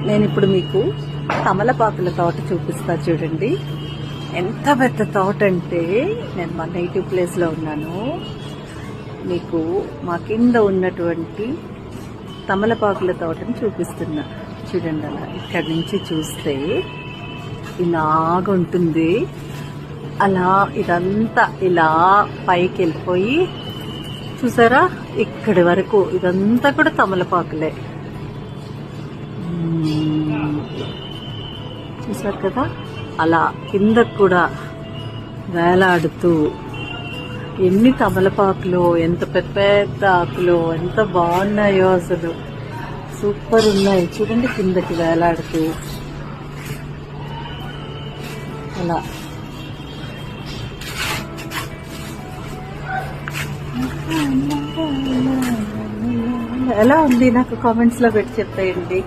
నేను ఇప్పుడు మీకు తమలపాకుల తోట చూపిస్తా చూడండి. ఎంత పెద్ద తోట అంటే నేను మా నేటివ్ ప్లేస్ లో ఉన్నాను. మీకు మా కింద ఉన్నటువంటి తమలపాకుల తోటని చూపిస్తున్నా చూడండి. అలా ఇక్కడి నుంచి చూస్తే ఇలాగుంటుంది. అలా ఇదంతా ఇలా పైకి వెళ్ళిపోయి చూసారా, ఇక్కడి వరకు ఇదంతా కూడా తమలపాకులే. చూసారు కదా, అలా కిందకు కూడా వేలాడుతూ ఎన్ని తమలపాకులు, ఎంత పెద్ద పెద్ద ఆకులు, ఎంత బాగున్నాయో అసలు. సూపర్ ఉన్నాయి చూడండి, కిందకి వేలాడుతూ అలా. ఎలా ఉంది నాకు కామెంట్స్ లో పెట్టి చెప్పేయండి.